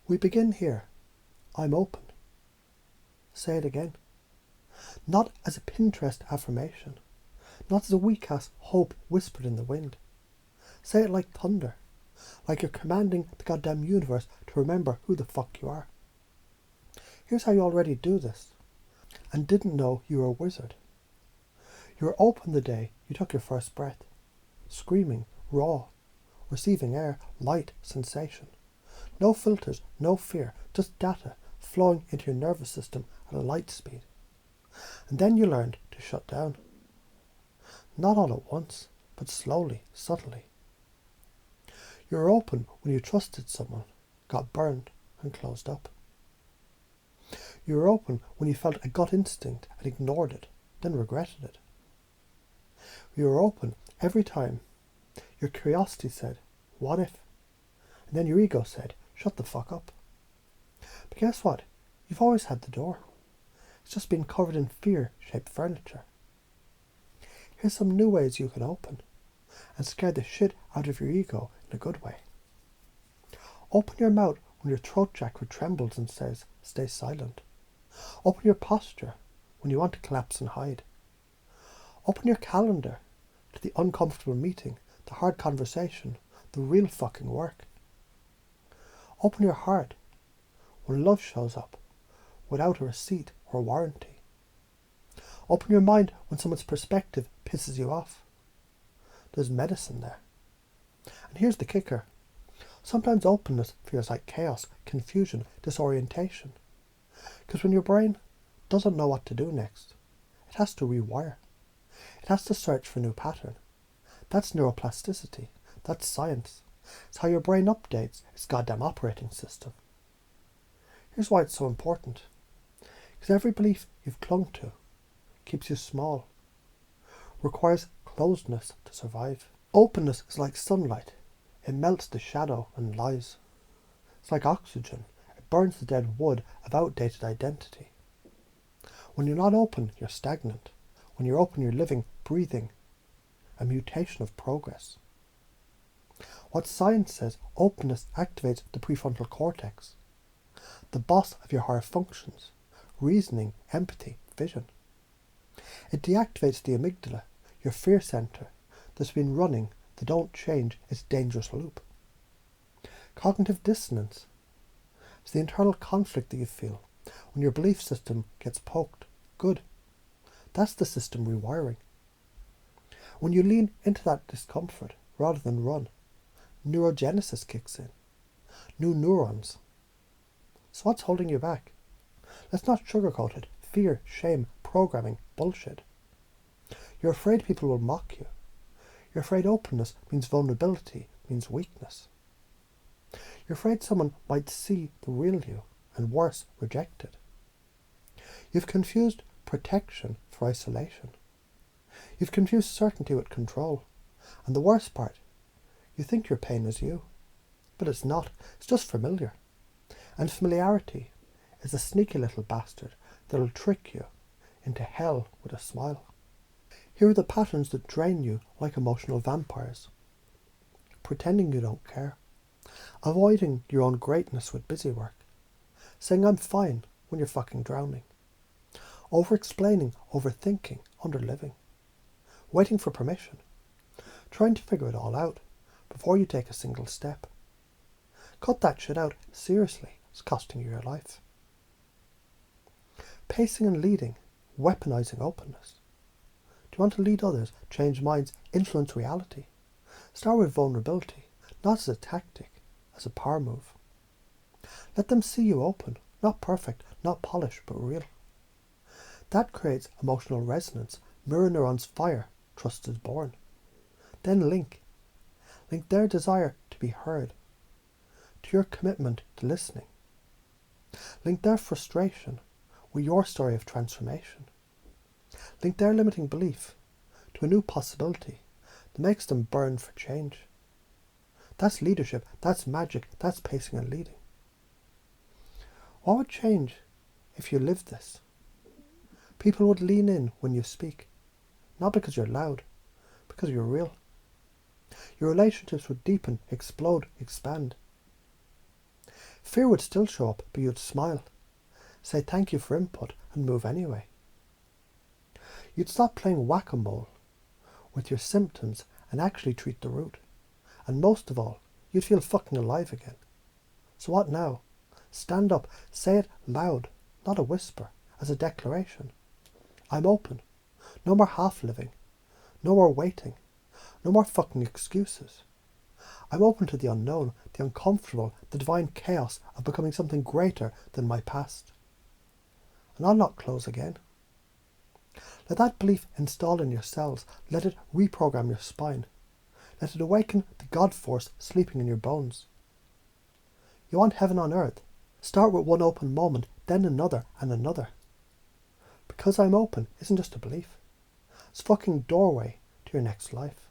We begin here. I'm open. Say it again. Not as a Pinterest affirmation. Not as a weak-ass hope whispered in the wind. Say it like thunder. Like you're commanding the goddamn universe to remember who the fuck you are. Here's how you already do this. And didn't know you were a wizard. You were open the day you took your first breath. Screaming, raw. Receiving air, light, sensation. No filters, no fear, just data flowing into your nervous system at a light speed. And then you learned to shut down. Not all at once, but slowly, subtly. You were open when you trusted someone, got burned and closed up. You were open when you felt a gut instinct and ignored it, then regretted it. You were open every time your curiosity said, what if? And then your ego said, shut the fuck up. But guess what? You've always had the door. It's just been covered in fear-shaped furniture. Here's some new ways you can open and scare the shit out of your ego in a good way. Open your mouth when your throat chakra trembles and says, stay silent. Open your posture when you want to collapse and hide. Open your calendar to the uncomfortable meeting, the hard conversation, the real fucking work. Open your heart when love shows up without a receipt or warranty. Open your mind when someone's perspective pisses you off. There's medicine there. And here's the kicker. Sometimes openness feels like chaos, confusion, disorientation. Because when your brain doesn't know what to do next, it has to rewire. It has to search for a new pattern. That's neuroplasticity. That's science. It's how your brain updates its goddamn operating system. Here's why it's so important. Because every belief you've clung to keeps you small, requires closedness to survive. Openness is like sunlight. It melts the shadow and lies. It's like oxygen. It burns the dead wood of outdated identity. When you're not open, you're stagnant. When you're open, you're living, breathing, a mutation of progress. What science says, openness activates the prefrontal cortex, the boss of your higher functions, reasoning, empathy, vision. It deactivates the amygdala, your fear center, that's been running the don't change its dangerous loop. Cognitive dissonance is the internal conflict that you feel when your belief system gets poked. Good. That's the system rewiring. When you lean into that discomfort rather than run, neurogenesis kicks in. New neurons. So what's holding you back? Let's not sugarcoat it. Fear, shame, programming, bullshit. You're afraid people will mock you. You're afraid openness means vulnerability, means weakness. You're afraid someone might see the real you, and worse, reject it. You've confused protection for isolation. You've confused certainty with control. And the worst part, you think your pain is you. But it's not. It's just familiar. And familiarity is a sneaky little bastard that'll trick you into hell with a smile. Here are the patterns that drain you like emotional vampires. Pretending you don't care. Avoiding your own greatness with busy work. Saying I'm fine when you're fucking drowning. Over-explaining, overthinking, underliving. Waiting for permission. Trying to figure it all out before you take a single step. Cut that shit out. Seriously, it's costing you your life. Pacing and leading. Weaponizing openness. Do you want to lead others, change minds, influence reality? Start with vulnerability, not as a tactic, as a power move. Let them see you open, not perfect, not polished, but real. That creates emotional resonance. Mirror neurons fire. Trust is born. Then link. Link their desire to be heard to your commitment to listening. Link their frustration with your story of transformation. Link their limiting belief to a new possibility that makes them burn for change. That's leadership, that's magic, that's pacing and leading. What would change if you lived this? People would lean in when you speak, not because you're loud, because you're real. Your relationships would deepen, explode, expand. Fear would still show up, but you'd smile, say thank you for input, and move anyway. You'd stop playing whack-a-mole with your symptoms and actually treat the root. And most of all, you'd feel fucking alive again. So what now? Stand up, say it loud, not a whisper, as a declaration. I'm open. No more half-living. No more waiting. No more fucking excuses. I'm open to the unknown, the uncomfortable, the divine chaos of becoming something greater than my past. And I'll not close again. Let that belief install in your cells. Let it reprogram your spine. Let it awaken the God force sleeping in your bones. You want heaven on earth? Start with one open moment, then another and another. Because I'm open isn't just a belief. It's a fucking doorway to your next life.